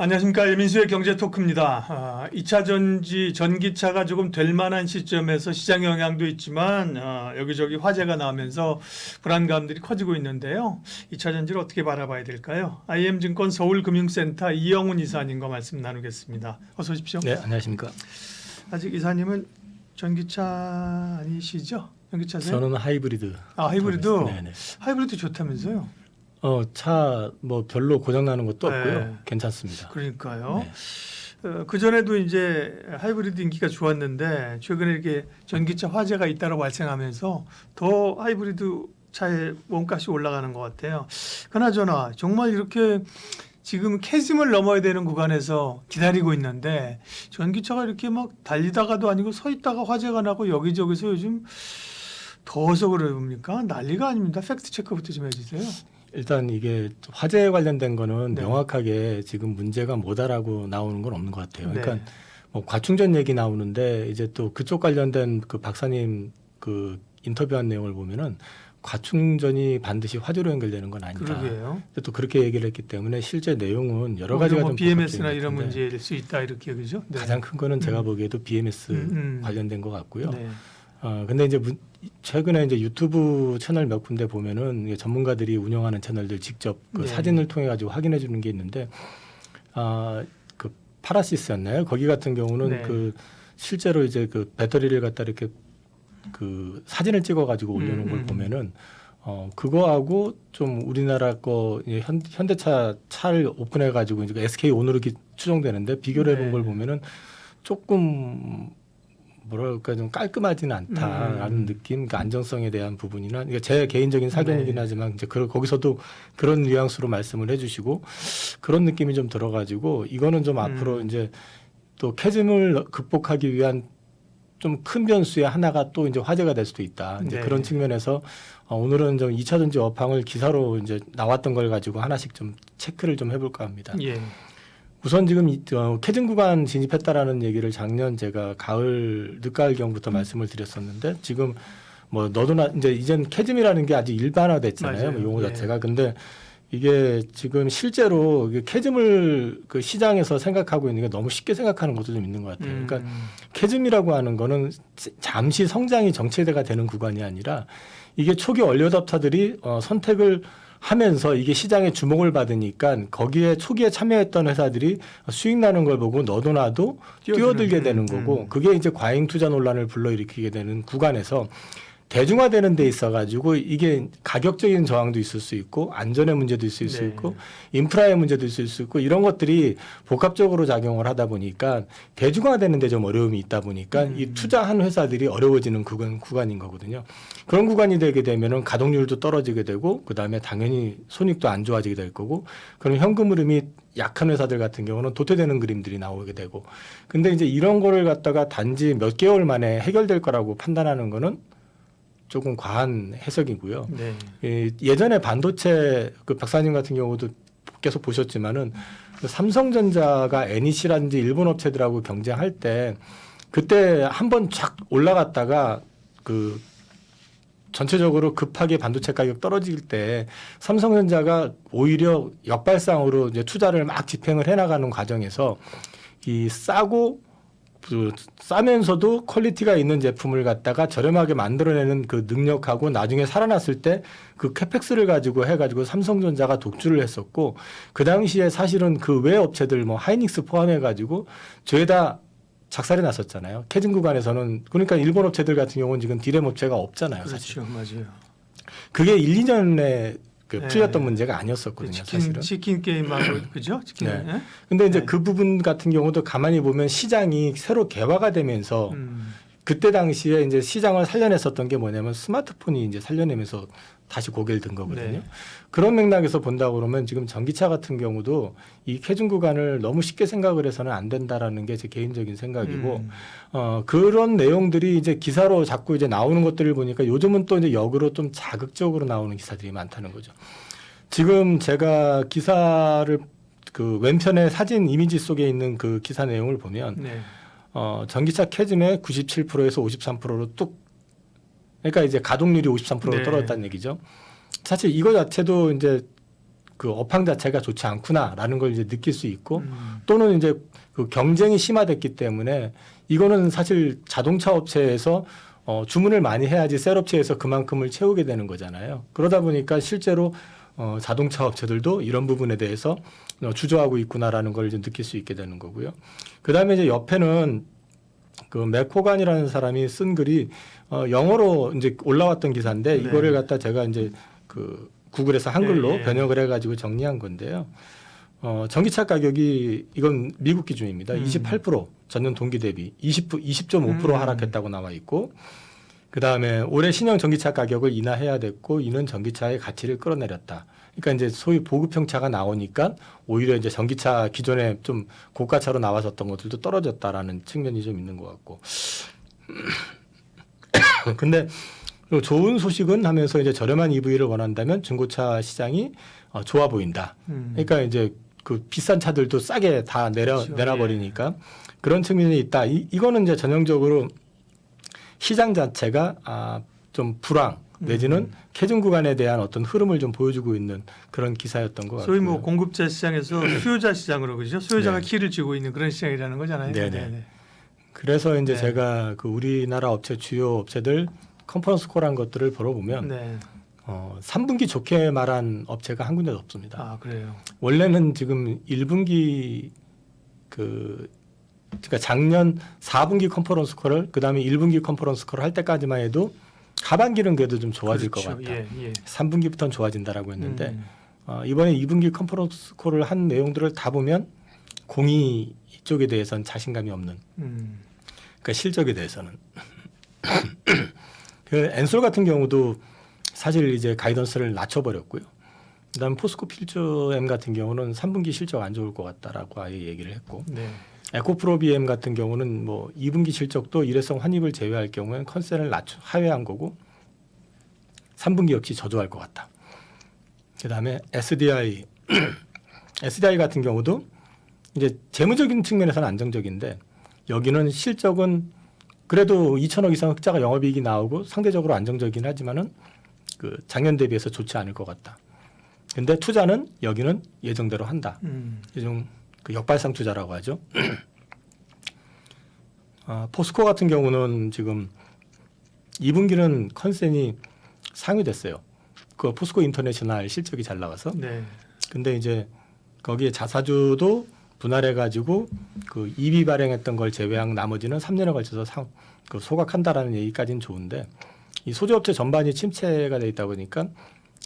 안녕하십니까. 일민수의 경제토크입니다. 2차 전기차가 조금 될 만한 시점에서 시장 영향도 있지만 여기저기 화제가 나오면서 불안감들이 커지고 있는데요. 2차 전지를 어떻게 바라봐야 될까요? IM증권 서울금융센터 이영훈 이사님과 말씀 나누겠습니다. 어서 오십시오. 네, 안녕하십니까. 아직 이사님은 전기차 아니시죠? 전기차세요? 저는 하이브리드. 하이브리드? 네네. 하이브리드 좋다면서요? 차 뭐 별로 고장 나는 것도 네. 없고요. 괜찮습니다. 그러니까요. 네. 그 전에도 이제 하이브리드 인기가 좋았는데 최근에 이렇게 전기차 화재가 잇따라 발생하면서 더 하이브리드 차의 원가시 올라가는 것 같아요. 그나저나 정말 이렇게 지금 캐즘을 넘어야 되는 구간에서 기다리고 있는데 전기차가 이렇게 막 달리다가도 아니고 서 있다가 화재가 나고 여기저기서 요즘 더워서 그럽니까? 난리가 아닙니다. 팩트 체크부터 좀 해주세요. 일단 이게 화재에 관련된 거는 네. 명확하게 지금 문제가 뭐다라고 나오는 건 없는 것 같아요. 네. 그러니까 뭐 과충전 얘기 나오는데 이제 또 그쪽 관련된 그 박사님 그 인터뷰한 내용을 보면은 과충전이 반드시 화재로 연결되는 건 아니다. 그러게요. 또 그렇게 얘기를 했기 때문에 실제 내용은 여러 가지가 좀 BMS나 복합적인 이런 것 같은데 문제일 수 있다 이렇게 그죠? 네. 가장 큰 거는 제가 보기에도 BMS 관련된 것 같고요. 네. 근데 이제 최근에 이제 유튜브 채널 몇 군데 보면은 이게 전문가들이 운영하는 채널들 직접 그 네. 사진을 통해 가지고 확인해 주는 게 있는데, 그 파라시스였나요? 거기 같은 경우는 네. 그 실제로 이제 그 배터리를 갖다 이렇게 그 사진을 찍어 가지고 올려놓은 걸 보면은 그거하고 좀 우리나라 거 이제 현대차 차를 오픈해 가지고 이제 SK 온으로 추정되는데 비교를 해본 네. 걸 보면은 조금 뭐랄까 좀 깔끔하지는 않다라는 느낌, 그 안정성에 대한 부분이나 그러니까 제 개인적인 사견이긴 네. 하지만 이제 거기서도 그런 뉘앙스로 말씀을 해주시고 그런 느낌이 좀 들어가지고 이거는 좀 앞으로 이제 또 캐즘을 극복하기 위한 좀 큰 변수의 하나가 또 이제 화제가 될 수도 있다. 이제 네. 그런 측면에서 오늘은 좀 2차 전지 업황을 기사로 이제 나왔던 걸 가지고 하나씩 좀 체크를 좀 해볼까 합니다. 예. 우선 지금 캐즘 구간 진입했다라는 얘기를 작년 제가 늦가을경부터 말씀을 드렸었는데 지금 뭐 너도나 이젠 캐즘이라는 게 아주 일반화됐잖아요. 맞아요. 용어 예. 자체가. 근데 이게 지금 실제로 캐즘을 그 시장에서 생각하고 있는 게 너무 쉽게 생각하는 것도 좀 있는 것 같아요. 그러니까 캐즘이라고 하는 거는 잠시 성장이 정체가 되는 구간이 아니라 이게 초기 얼리어답터들이 선택을 하면서 이게 시장에 주목을 받으니까 거기에 초기에 참여했던 회사들이 수익 나는 걸 보고 너도 나도 뛰어들게 되는 거고 그게 이제 과잉 투자 논란을 불러일으키게 되는 구간에서 대중화되는 데 있어 가지고 이게 가격적인 저항도 있을 수 있고 안전의 문제도 있을 수 네. 있고 인프라의 문제도 있을 수 있고 이런 것들이 복합적으로 작용을 하다 보니까 대중화되는 데 좀 어려움이 있다 보니까 이 투자한 회사들이 어려워지는 구간인 거거든요. 그런 구간이 되게 되면은 가동률도 떨어지게 되고 그다음에 당연히 손익도 안 좋아지게 될 거고 그럼 현금 흐름이 약한 회사들 같은 경우는 도태되는 그림들이 나오게 되고 근데 이제 이런 거를 갖다가 단지 몇 개월 만에 해결될 거라고 판단하는 거는 조금 과한 해석이고요. 네. 예전에 반도체 그 박사님 같은 경우도 계속 보셨지만은 그 삼성전자가 NEC라든지 일본 업체들하고 경쟁할 때 그때 한번 쫙 올라갔다가 그 전체적으로 급하게 반도체 가격 떨어질 때 삼성전자가 오히려 역발상으로 이제 투자를 막 집행을 해나가는 과정에서 이 싸면서도 퀄리티가 있는 제품을 갖다가 저렴하게 만들어내는 그 능력하고 나중에 살아났을 때 그 캐펙스를 가지고 해가지고 삼성전자가 독주를 했었고 그 당시에 사실은 그 외 업체들 뭐 하이닉스 포함해가지고 죄다 작살이 났었잖아요. 캐즘 구간에서는 그러니까 일본 업체들 같은 경우는 지금 디램 업체가 없잖아요. 사실. 그렇죠. 맞아요. 그게 1, 2년에 네. 풀렸던 문제가 아니었었거든요. 사실은. 치킨 게임하고 그죠? 치킨. 네. 예? 근데 이제 네. 그 부분 같은 경우도 가만히 보면 시장이 새로 개화가 되면서 그때 당시에 이제 시장을 살려냈었던 게 뭐냐면 스마트폰이 이제 살려내면서 다시 고개를 든 거거든요. 네. 그런 맥락에서 본다 그러면 지금 전기차 같은 경우도 이 캐즘 구간을 너무 쉽게 생각을 해서는 안 된다라는 게 제 개인적인 생각이고 그런 내용들이 이제 기사로 자꾸 이제 나오는 것들을 보니까 요즘은 또 이제 역으로 좀 자극적으로 나오는 기사들이 많다는 거죠. 지금 제가 기사를 그 왼편에 사진 이미지 속에 있는 그 기사 내용을 보면 네. 전기차 캐즘의 97%에서 53%로 뚝 그러니까 이제 가동률이 53%로 네. 떨어졌다는 얘기죠. 사실 이거 자체도 이제 그 업황 자체가 좋지 않구나라는 걸 이제 느낄 수 있고 또는 이제 그 경쟁이 심화됐기 때문에 이거는 사실 자동차 업체에서 주문을 많이 해야지 셀업체에서 그만큼을 채우게 되는 거잖아요. 그러다 보니까 실제로 자동차 업체들도 이런 부분에 대해서 주저하고 있구나라는 걸 이제 느낄 수 있게 되는 거고요. 그다음에 이제 옆에는 그 맥호간이라는 사람이 쓴 글이 영어로 이제 올라왔던 기사인데 네. 이거를 갖다 제가 이제 그 구글에서 한글로 예, 예. 번역을 해가지고 정리한 건데요. 전기차 가격이 이건 미국 기준입니다. 28% 전년 동기 대비 20.5% 하락했다고 나와 있고 그 다음에 올해 신형 전기차 가격을 인하해야 됐고 이는 전기차의 가치를 끌어내렸다. 그러니까 이제 소위 보급형차가 나오니까 오히려 이제 전기차 기존에 좀 고가차로 나왔었던 것들도 떨어졌다라는 측면이 좀 있는 것 같고. 근데 좋은 소식은 하면서 이제 저렴한 EV를 원한다면 중고차 시장이 좋아 보인다. 그러니까 이제 그 비싼 차들도 싸게 다 그렇죠. 내놔버리니까 그런 측면이 있다. 이거는 이제 전형적으로 시장 자체가 좀 불황 내지는 캐즘 구간에 대한 어떤 흐름을 좀 보여주고 있는 그런 기사였던 것 같고요. 소위 뭐 공급자 시장에서 수요자 시장으로 그죠? 수요자가 네. 키를 쥐고 있는 그런 시장이라는 거잖아요. 네네. 그래서 이제 네. 제가 그 우리나라 업체 주요 업체들 컨퍼런스 콜한 것들을 보면 네. 3분기 좋게 말한 업체가 한 군데도 없습니다. 아 그래요. 원래는 지금 1분기 그러니까 작년 4분기 컨퍼런스 콜을 그다음에 1분기 컨퍼런스 콜을 할 때까지만 해도 하반기는 그래도 좀 좋아질 그렇죠. 것 같다. 예, 예. 3분기부터는 좋아진다라고 했는데 이번에 2분기 컨퍼런스 콜을 한 내용들을 다 보면 공이 이쪽에 대해서는 자신감이 없는. 그러니까 실적에 대해서는. 그 엔솔 같은 경우도 사실 이제 가이던스를 낮춰버렸고요. 그다음 포스코 필주엠 같은 경우는 3분기 실적 안 좋을 것 같다라고 아예 얘기를 했고. 네. 에코프로 BM 같은 경우는 뭐 2분기 실적도 일회성 환입을 제외할 경우엔 컨센을 하회한 거고 3분기 역시 저조할 것 같다. 그다음에 SDI 같은 경우도 이제 재무적인 측면에서는 안정적인데 여기는 실적은 그래도 2천억 이상 흑자가 영업이익이 나오고 상대적으로 안정적이긴 하지만은 그 작년 대비해서 좋지 않을 것 같다. 근데 투자는 여기는 예정대로 한다. 이종 그 역발상 투자라고 하죠. 포스코 같은 경우는 지금 2분기는 컨센이 상회됐어요. 그 포스코 인터내셔널 실적이 잘 나와서. 네. 근데 이제 거기에 자사주도 분할해 가지고 그 EV 발행했던 걸 제외한 나머지는 3년에 걸쳐서 그 소각한다라는 얘기까지는 좋은데 이 소재업체 전반이 침체가 돼 있다 보니까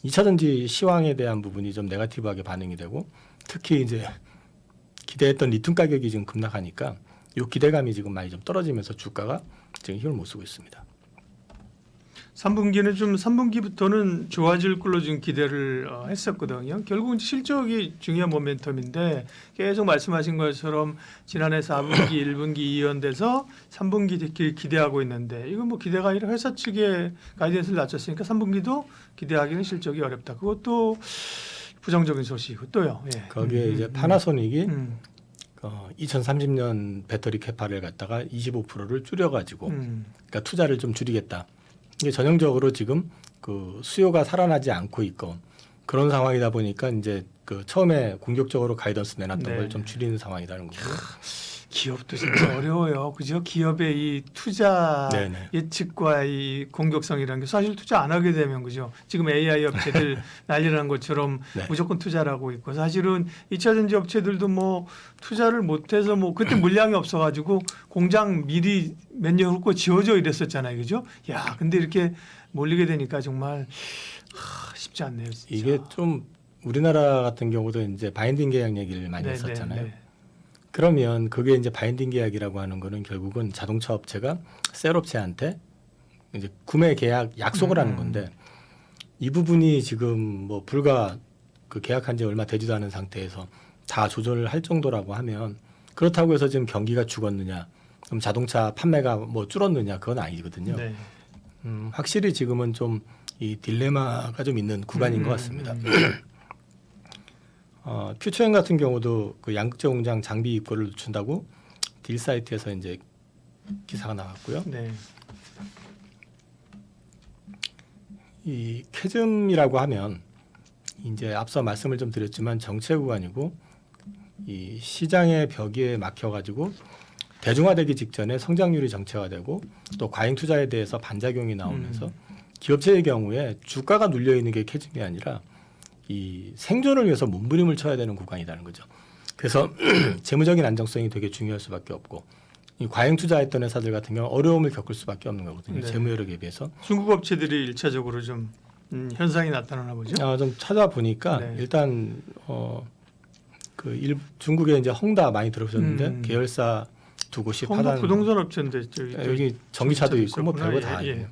2차 전지 시황에 대한 부분이 좀 네거티브하게 반응이 되고 특히 이제 기대했던 리튬 가격이 지금 급락하니까 이 기대감이 지금 많이 좀 떨어지면서 주가가 지금 힘을 못 쓰고 있습니다. 3분기는 좀 3분기부터는 좋아질 걸로 지금 기대를 했었거든요. 결국은 실적이 중요한 모멘텀인데 계속 말씀하신 것처럼 지난해 4분기, 1분기 이연돼서 3분기 기대하고 있는데 이건 뭐 기대가 아니라 회사 측의 가이던스를 낮췄으니까 3분기도 기대하기는 실적이 어렵다. 그것도 부정적인 소식이고 또요. 예. 거기에 이제 파나소닉이 2030년 배터리 캐파를 갖다가 25%를 줄여가지고 그러니까 투자를 좀 줄이겠다. 이게 전형적으로 지금 그 수요가 살아나지 않고 있고 그런 상황이다 보니까 이제 그 처음에 공격적으로 가이던스 내놨던 네. 걸 좀 줄이는 상황이라는 거고요. 기업도 진짜 어려워요. 그죠? 기업의 이 투자 네네. 예측과 이 공격성이라는 게 사실 투자 안 하게 되면 그죠? 지금 AI 업체들 난리난 것처럼 네. 무조건 투자를 하고 있고 사실은 2차 전지 업체들도 뭐 투자를 못해서 뭐 그때 물량이 없어가지고 공장 미리 몇 년 후고 지어져 이랬었잖아요. 그죠? 야, 근데 이렇게 몰리게 되니까 정말 쉽지 않네요. 진짜. 이게 좀 우리나라 같은 경우도 이제 바인딩 계약 얘기를 많이 네, 했었잖아요. 네, 네. 그러면 그게 이제 바인딩 계약이라고 하는 거는 결국은 자동차 업체가 셀 업체한테 이제 구매 계약 약속을 하는 건데 이 부분이 지금 뭐 불과 그 계약한 지 얼마 되지도 않은 상태에서 다 조절을 할 정도라고 하면 그렇다고 해서 지금 경기가 죽었느냐 그럼 자동차 판매가 뭐 줄었느냐 그건 아니거든요. 네. 확실히 지금은 좀 이 딜레마가 좀 있는 구간인 것 같습니다. 퓨처엠 같은 경우도 그 양극재 공장 장비 입고를 늦춘다고 딜 사이트에서 이제 기사가 나왔고요. 네. 이 캐즘이라고 하면 이제 앞서 말씀을 좀 드렸지만 정체 구간이고 이 시장의 벽에 막혀가지고 대중화되기 직전에 성장률이 정체화되고 또 과잉 투자에 대해서 반작용이 나오면서 기업체의 경우에 주가가 눌려 있는 게 캐즘이 아니라 이 생존을 위해서 몸부림을 쳐야 되는 구간이라는 거죠. 그래서 재무적인 안정성이 되게 중요할 수밖에 없고 이 과잉 투자했던 회사들 같은 경우 어려움을 겪을 수밖에 없는 거거든요. 네. 재무 여력에 비해서. 중국 업체들이 일차적으로 좀 현상이 나타나나 보죠. 좀 찾아보니까 네. 일단 중국에 이제 헝다 많이 들어오셨는데 계열사 두 곳이 홍도 파산. 부동산 업체인데 여기 전기차도 있고 뭐 있었구나. 별거 다 예, 있네요.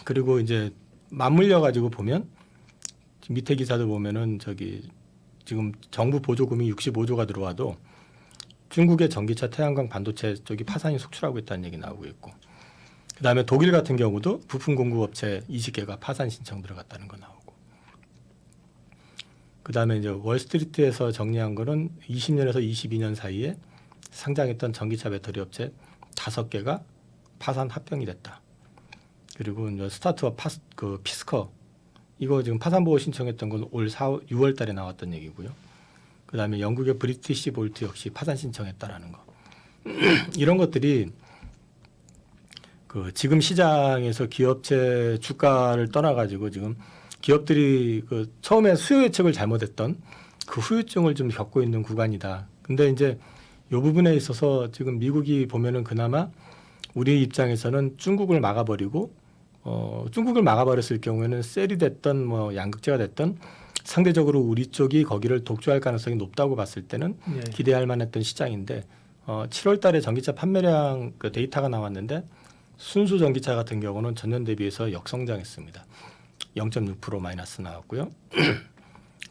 그리고 이제 맞물려 가지고 보면 밑에 기사도 보면은 저기 지금 정부 보조금이 65조가 들어와도 중국의 전기차, 태양광, 반도체 쪽이 파산이 속출하고 있다는 얘기 나오고 있고, 그다음에 독일 같은 경우도 부품 공급 업체 20개가 파산 신청 들어갔다는 거 나오고, 그다음에 이제 월스트리트에서 정리한 거는 20년에서 22년 사이에 상장했던 전기차 배터리 업체 5개가 파산 합병이 됐다. 그리고 이제 스타트업 피스커 이거 지금 파산 보호 신청했던 건 올 6월 달에 나왔던 얘기고요. 그다음에 영국의 브리티시 볼트 역시 파산 신청했다라는 거. 이런 것들이 지금 시장에서 기업체 주가를 떠나 가지고 지금 기업들이 처음에 수요 예측을 잘못했던 그 후유증을 좀 겪고 있는 구간이다. 근데 이제 이 부분에 있어서 지금 미국이 보면은 그나마 우리 입장에서는 중국을 막아버리고 중국을 막아버렸을 경우에는 셀이 됐던 뭐 양극재가 됐던 상대적으로 우리 쪽이 거기를 독주할 가능성이 높다고 봤을 때는 네. 기대할 만했던 시장인데 7월 달에 전기차 판매량 데이터가 나왔는데 순수 전기차 같은 경우는 전년 대비해서 역성장했습니다. 0.6% 마이너스 나왔고요.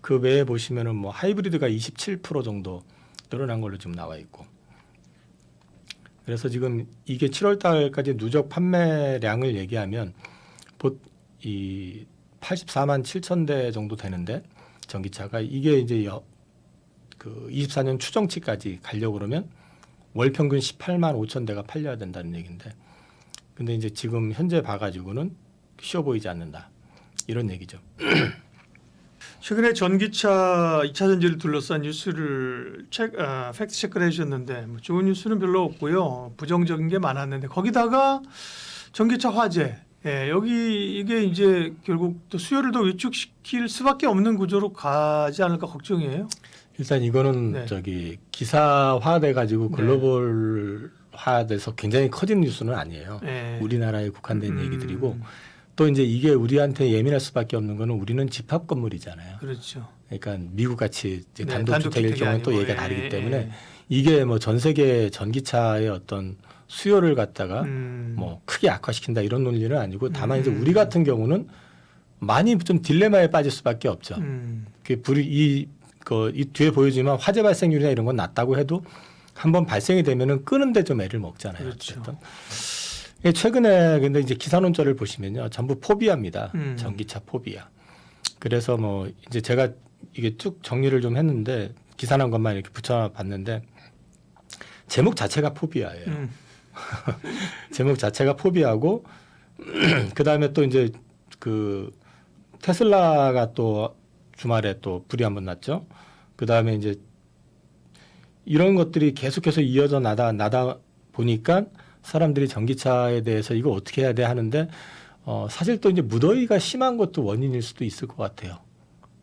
그 외에 보시면은 뭐 하이브리드가 27% 정도 늘어난 걸로 지금 나와 있고, 그래서 지금 이게 7월 달까지 누적 판매량을 얘기하면 이 84만 7천 대 정도 되는데 전기차가 이게 이제 24년 추정치까지 가려고 그러면 월 평균 18만 5천 대가 팔려야 된다는 얘기인데, 근데 이제 지금 현재 봐가지고는 쉬워 보이지 않는다 이런 얘기죠. 최근에 전기차 2차 전지를 둘러싼 뉴스를 팩트 체크를 해주셨는데 뭐 좋은 뉴스는 별로 없고요. 부정적인 게 많았는데 거기다가 전기차 화재, 여기 이게 이제 결국 또 수요를 더 위축시킬 수밖에 없는 구조로 가지 않을까 걱정이에요. 일단 이거는 네. 저기 기사화돼 가지고 글로벌화돼서 굉장히 커진 뉴스는 아니에요. 네. 우리나라에 국한된 얘기들이고, 또 이제 이게 우리한테 예민할 수밖에 없는 거는 우리는 집합 건물이잖아요. 그렇죠. 그러니까 미국 같이 이제 네, 단독주택일 경우는 또 아니고, 얘기가 다르기 때문에 이게 뭐 전 세계 전기차의 어떤 수요를 갖다가 뭐 크게 악화시킨다 이런 논리는 아니고, 다만 이제 우리 같은 경우는 많이 좀 딜레마에 빠질 수밖에 없죠. 이 뒤에 보여지만 화재 발생률이나 이런 건 낮다고 해도 한번 발생이 되면은 끄는데 좀 애를 먹잖아요. 그렇죠. 어쨌든. 최근에 근데 이제 기사 논조를 보시면요, 전부 포비아입니다. 전기차 포비아. 그래서 뭐 이제 제가 이게 쭉 정리를 좀 했는데 기사 난 것만 이렇게 붙여봤는데 제목 자체가 포비아예요. 제목 자체가 포비아고, 그 다음에 또 이제 테슬라가 또 주말에 또 불이 한번 났죠. 그 다음에 이제 이런 것들이 계속해서 이어져 나다 보니까 사람들이 전기차에 대해서 이거 어떻게 해야 돼 하는데, 사실 또 이제 무더위가 심한 것도 원인일 수도 있을 것 같아요.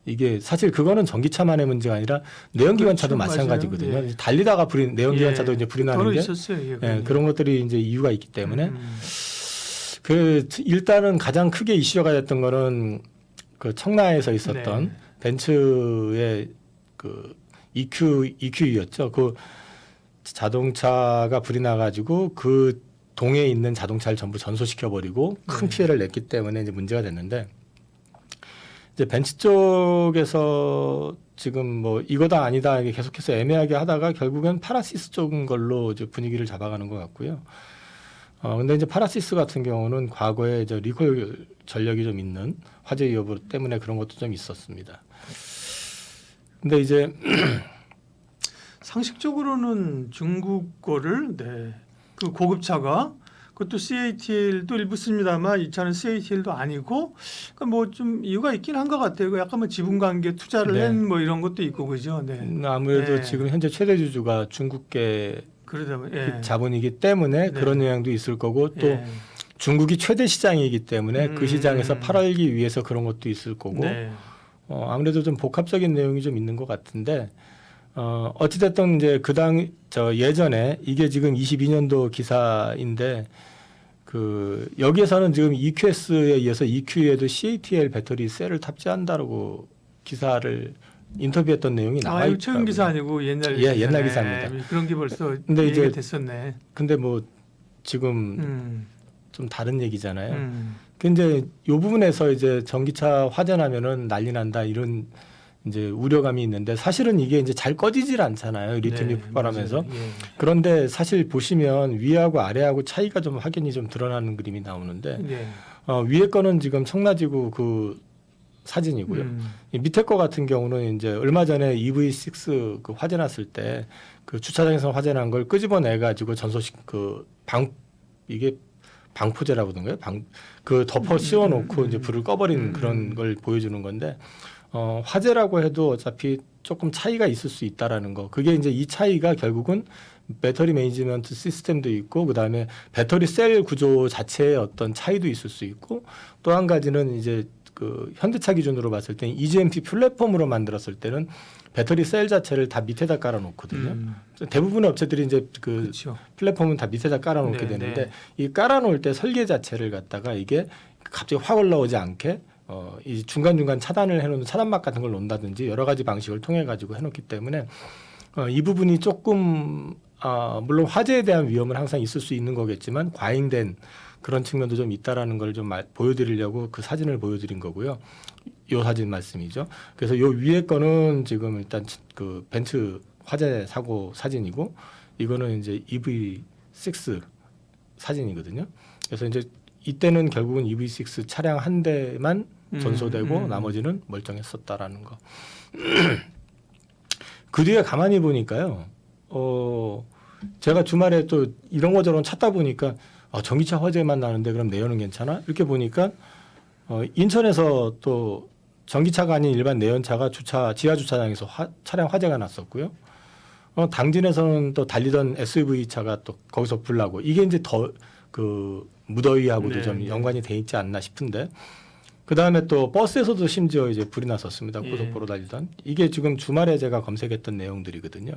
이게 사실 그거는 전기차만의 문제가 아니라 내연기관차도 그렇죠, 마찬가지거든요. 맞아요. 예. 달리다가 내연기관차도 이제 불이 나는 게 있었어요. 그런 것들이 이제 이유가 있기 때문에 일단은 가장 크게 이슈가 됐던 거는 청라에서 있었던 벤츠의 EQ였죠. 자동차가 불이 나가지고 그 동에 있는 자동차를 전부 전소시켜 버리고 큰 피해를 냈기 때문에 이제 문제가 됐는데, 이제 벤츠 쪽에서 지금 뭐 이거다 아니다 이게 계속해서 애매하게 하다가 결국엔 파라시스 쪽인 걸로 이제 분위기를 잡아가는 것 같고요. 근데 이제 파라시스 같은 경우는 과거에 리콜 전력이 좀 있는 화재 위험 때문에 그런 것도 좀 있었습니다. 근데 이제 상식적으로는 중국 거를 그 고급차가 그것도 CATL도 일부 씁니다만 이 차는 CATL도 아니고 뭐 좀 이유가 있긴 한 것 같아요. 약간 뭐 지분관계 투자를 네. 한 뭐 이런 것도 있고 그죠. 네. 아무래도 네. 지금 현재 최대 주주가 중국계 그러다 보니 그 자본이기 때문에 네. 그런 영향도 있을 거고 또 예. 중국이 최대 시장이기 때문에 그 시장에서 팔기 위해서 그런 것도 있을 거고 네. 아무래도 좀 복합적인 내용이 좀 있는 것 같은데 어찌됐든 이제 저 예전에 이게 지금 22년도 기사인데 그 여기에서는 지금 EQS에 이어서 EQ에도 CATL 배터리 셀을 탑재한다라고 기사를 인터뷰했던 내용이 나와 이거 있더라고요. 최근 기사 아니고 옛날 예, 옛날 기사네. 기사입니다. 그런 게 벌써 근데 얘기가 이제 됐었네. 근데 뭐 지금 음. 좀 다른 얘기잖아요. 근데 이 부분에서 이제 전기차 화재나면은 난리 난다 이런 이제 우려감이 있는데 사실은 이게 이제 잘 꺼지질 않잖아요. 리튬이 네, 폭발하면서. 맞아요. 예. 그런데 사실 보시면 위하고 아래하고 차이가 좀 확연히 좀 드러나는 그림이 나오는데 예. 위에 거는 지금 청라지구 그 사진이고요. 이 밑에 거 같은 경우는 이제 얼마 전에 EV6 그 화재 났을 때 그 주차장에서 화재 난 걸 끄집어내 가지고 전소식 이게 방포제라고 하던가요? 그 덮어 씌워 놓고 이제 불을 꺼버린 그런 걸 보여주는 건데 화재라고 해도 어차피 조금 차이가 있을 수 있다라는 거. 그게 이제 이 차이가 결국은 배터리 매니지먼트 시스템도 있고 그다음에 배터리 셀 구조 자체의 어떤 차이도 있을 수 있고 또 한 가지는 이제 그 현대차 기준으로 봤을 때 EGMP 플랫폼으로 만들었을 때는 배터리 셀 자체를 다 밑에다 깔아 놓거든요. 대부분의 업체들이 이제 그 그렇죠. 플랫폼은 다 밑에다 깔아 놓게 네, 되는데 네. 이 깔아 놓을 때 설계 자체를 갖다가 이게 갑자기 확 올라오지 않게 이 중간중간 차단을 해놓는 차단막 같은 걸 놓는다든지 여러 가지 방식을 통해 가지고 해놓기 때문에 이 부분이 조금 물론 화재에 대한 위험은 항상 있을 수 있는 거겠지만 과잉된 그런 측면도 좀 있다라는 걸 좀 보여드리려고 그 사진을 보여드린 거고요. 요 사진 말씀이죠. 그래서 요 위에 거는 지금 일단 그 벤츠 화재 사고 사진이고 이거는 이제 EV6 사진이거든요. 그래서 이제 이때는 결국은 EV6 차량 한 대만 전소되고 나머지는 멀쩡했었다라는 거. 그 뒤에 가만히 보니까요. 제가 주말에 또 이런 거 저런 찾다 보니까 전기차 화재만 나는데 그럼 내연은 괜찮아? 이렇게 보니까 인천에서 또 전기차가 아닌 일반 내연차가 지하 주차장에서 차량 화재가 났었고요. 당진에서는 또 달리던 SUV 차가 또 거기서 불나고 이게 이제 더 그 무더위하고도 네, 좀 네. 연관이 돼 있지 않나 싶은데 그 다음에 또 버스에서도 심지어 이제 불이 났었습니다. 예. 고속도로 달리던 이게 지금 주말에 제가 검색했던 내용들이거든요.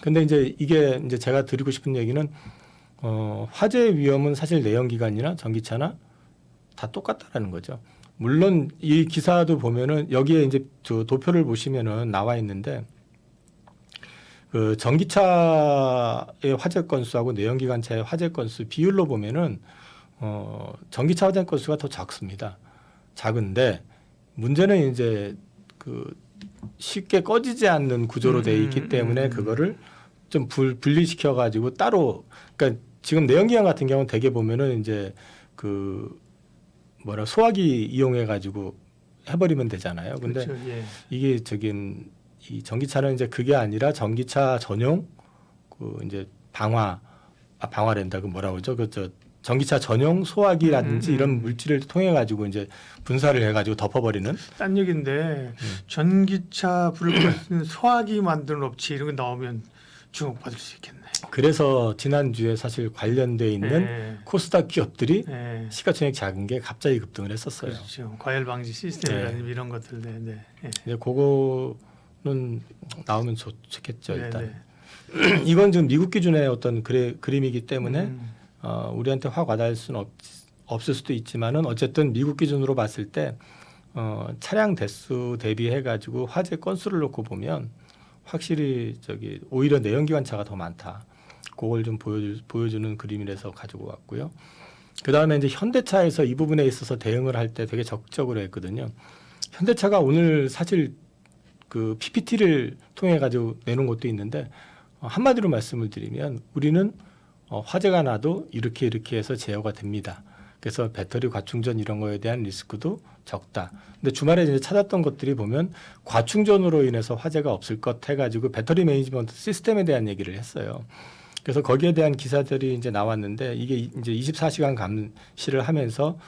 근데 이제 이게 이제 제가 드리고 싶은 얘기는 화재 위험은 사실 내연기관이나 전기차나 다 똑같다라는 거죠. 물론 이 기사도 보면은 여기에 이제 도표를 보시면은 나와 있는데 그 전기차의 화재 건수하고 내연기관차의 화재 건수 비율로 보면은 전기차 화재 건수가 더 작습니다. 작은데 문제는 이제 그 쉽게 꺼지지 않는 구조로 돼 있기 때문에 그거를 좀 분리시켜 가지고 따로 그러니까 지금 내연기관 같은 경우는 대개 보면은 이제 그 소화기 이용해 가지고 해버리면 되잖아요. 근데 그렇죠. 예. 이게 이 전기차는 이제 그게 아니라 전기차 전용 그 이제 방화랜다 그 뭐라고 그러죠? 전기차 전용 소화기라든지 이런 물질을 통해 가지고 이제 분사를 해 가지고 덮어버리는 딴 얘기인데 전기차 불을 끌 수 있는 소화기 만드는 업체 이런 거 나오면 주목받을 수 있겠네. 그래서 지난주에 사실 관련돼 있는 예. 코스닥 기업들이 예. 시가총액 작은 게 갑자기 급등을 했었어요. 그렇죠. 과열 방지 시스템이라든지 이런 것들. 네, 네. 예. 이제 그거는 나오면 좋겠죠 네, 일단. 네. 이건 지금 미국 기준의 어떤 그림이기 때문에 우리한테 확 와닿을 수는 없을 수도 있지만은 어쨌든 미국 기준으로 봤을 때 차량 대수 대비해 가지고 화재 건수를 놓고 보면 확실히 오히려 내연기관차가 더 많다. 그걸 좀 보여주는 그림이라서 가지고 왔고요. 그 다음에 이제 현대차에서 이 부분에 있어서 대응을 할 때 되게 적극적으로 했거든요. 현대차가 오늘 사실 그 PPT를 통해 가지고 내놓은 것도 있는데 한마디로 말씀을 드리면 우리는 화재가 나도 이렇게 해서 제어가 됩니다. 그래서 배터리 과충전 이런 거에 대한 리스크도 적다. 근데 주말에 이제 찾았던 것들이 보면 과충전으로 인해서 화재가 없을 것 해가지고 배터리 매니지먼트 시스템에 대한 얘기를 했어요. 그래서 거기에 대한 기사들이 이제 나왔는데 이게 이제 24시간 감시를 하면서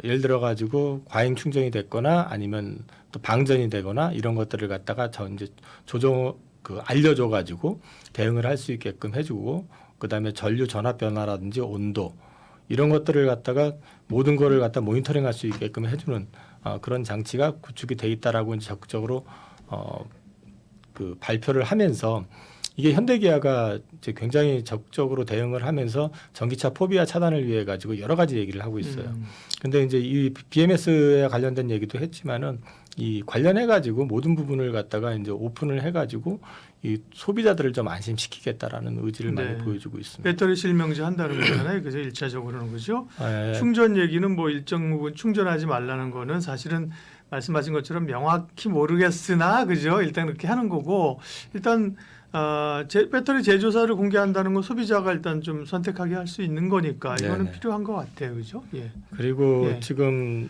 예를 들어 가지고 과잉 충전이 됐거나 아니면 또 방전이 되거나 이런 것들을 갖다가 이제 알려줘 가지고 대응을 할 수 있게끔 해주고 그다음에 전류 전압 변화라든지 온도 이런 것들을 갖다가 모든 거를 갖다 모니터링할 수 있게끔 해주는 그런 장치가 구축이 돼 있다라고 이제 적극적으로 발표를 하면서 이게 현대기아가 이제 굉장히 적극적으로 대응을 하면서 전기차 포비아 차단을 위해 가지고 여러 가지 얘기를 하고 있어요. 근데 이제 이 BMS에 관련된 얘기도 했지만은 이 관련해 가지고 모든 부분을 갖다가 이제 오픈을 해 가지고 이 소비자들을 좀 안심시키겠다라는 의지를 네. 많이 보여주고 있습니다. 배터리 실명제 한다는 거잖아요. 그죠? 1차적으로는 그죠? 예. 충전 얘기는 뭐 일정 부분 충전하지 말라는 거는 사실은 말씀하신 것처럼 명확히 모르겠으나 그죠? 일단 그렇게 하는 거고 일단 배터리 제조사를 공개한다는 건 소비자가 일단 좀 선택하게 할 수 있는 거니까 이거는 네네. 필요한 것 같아요. 그죠? 예. 그리고 예. 지금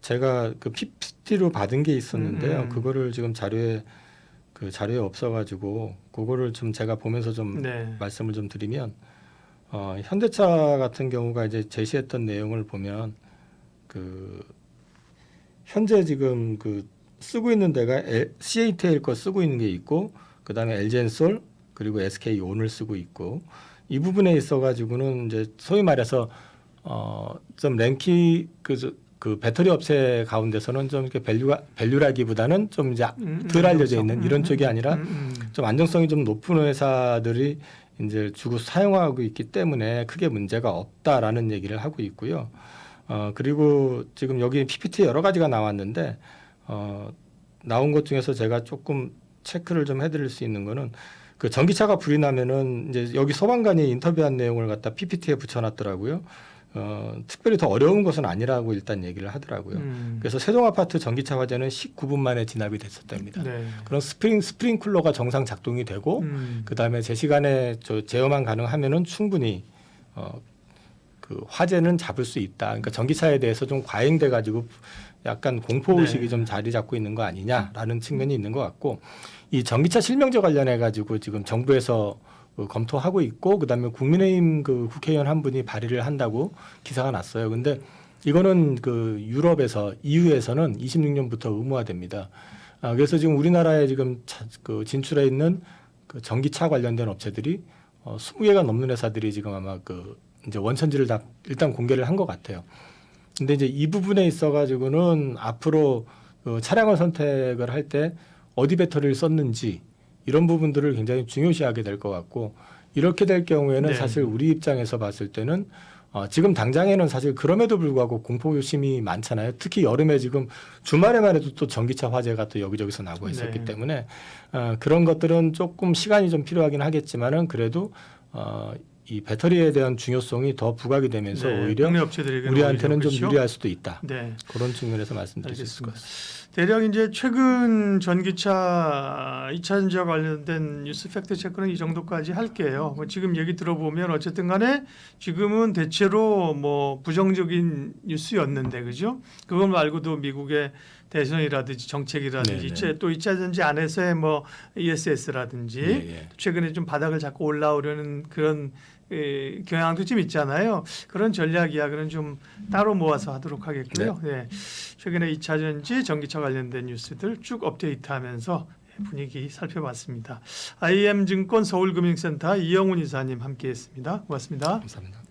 제가 그 PPT로 받은 게 있었는데요. 그거를 지금 자료에 없어가지고 그거를 좀 제가 보면서 좀 네. 말씀을 좀 드리면 현대차 같은 경우가 이제 제시했던 내용을 보면 현재 지금 쓰고 있는 데가 CATL 거 쓰고 있는 게 있고 그다음에 LG엔솔 그리고 SK온을 쓰고 있고 이 부분에 있어가지고는 이제 소위 말해서 좀 랭킹 그 배터리 업체 가운데서는 좀 이렇게 밸류라기보다는 좀 이제 덜 알려져 있는 이런 쪽이 아니라 좀 안정성이 좀 높은 회사들이 이제 주로 사용하고 있기 때문에 크게 문제가 없다라는 얘기를 하고 있고요. 그리고 지금 여기 PPT 여러 가지가 나왔는데 나온 것 중에서 제가 조금 체크를 좀 해드릴 수 있는 거는 그 전기차가 불이 나면은 이제 여기 소방관이 인터뷰한 내용을 갖다 PPT에 붙여놨더라고요. 특별히 더 어려운 것은 아니라고 일단 얘기를 하더라고요. 그래서 세종 아파트 전기차 화재는 19분 만에 진압이 됐었답니다. 네. 그런 스프링클러가 정상 작동이 되고 그 다음에 제 시간에 제어만 가능하면은 충분히 그 화재는 잡을 수 있다. 그러니까 전기차에 대해서 좀 과잉돼 가지고 약간 공포 의식이 네. 좀 자리 잡고 있는 거 아니냐라는 측면이 있는 것 같고 이 전기차 실명제 관련해 가지고 지금 정부에서 검토하고 있고 그다음에 국민의힘 국회의원 한 분이 발의를 한다고 기사가 났어요. 근데 이거는 유럽에서 EU에서는 26년부터 의무화됩니다. 그래서 지금 우리나라에 지금 진출해 있는 전기차 관련된 업체들이 20개가 넘는 회사들이 지금 아마 이제 원천지를 다 일단 공개를 한 것 같아요. 근데 이제 이 부분에 있어 가지고는 앞으로 차량을 선택을 할 때 어디 배터리를 썼는지 이런 부분들을 굉장히 중요시하게 될 것 같고 이렇게 될 경우에는 네. 사실 우리 입장에서 봤을 때는 지금 당장에는 사실 그럼에도 불구하고 공포심이 많잖아요. 특히 여름에 지금 주말에만 해도 또 전기차 화재가 또 여기저기서 나고 있었기 네. 때문에 그런 것들은 조금 시간이 좀 필요하긴 하겠지만은 그래도 이 배터리에 대한 중요성이 더 부각이 되면서 네. 오히려 국내 업체들에게는 우리한테는 오히려 좀 그렇죠? 유리할 수도 있다. 네. 그런 측면에서 말씀드릴 수 있을 것 같습니다. 대략 이제 최근 전기차 2차 전지와 관련된 뉴스 팩트 체크는 이 정도까지 할게요. 뭐 지금 얘기 들어보면 어쨌든 간에 지금은 대체로 뭐 부정적인 뉴스였는데 그죠? 그걸 말고도 미국의 대선이라든지 정책이라든지 네네. 또 2차 전지 안에서의 뭐 ESS라든지 예. 최근에 좀 바닥을 잡고 올라오려는 그런 경향도 좀 있잖아요. 그런 전략 이야기는 좀 따로 모아서 하도록 하겠고요. 네. 최근에 2차 전지, 전기차 관련된 뉴스들 쭉 업데이트하면서 분위기 살펴봤습니다. IM증권 서울금융센터 이영훈 이사님 함께했습니다. 고맙습니다. 감사합니다.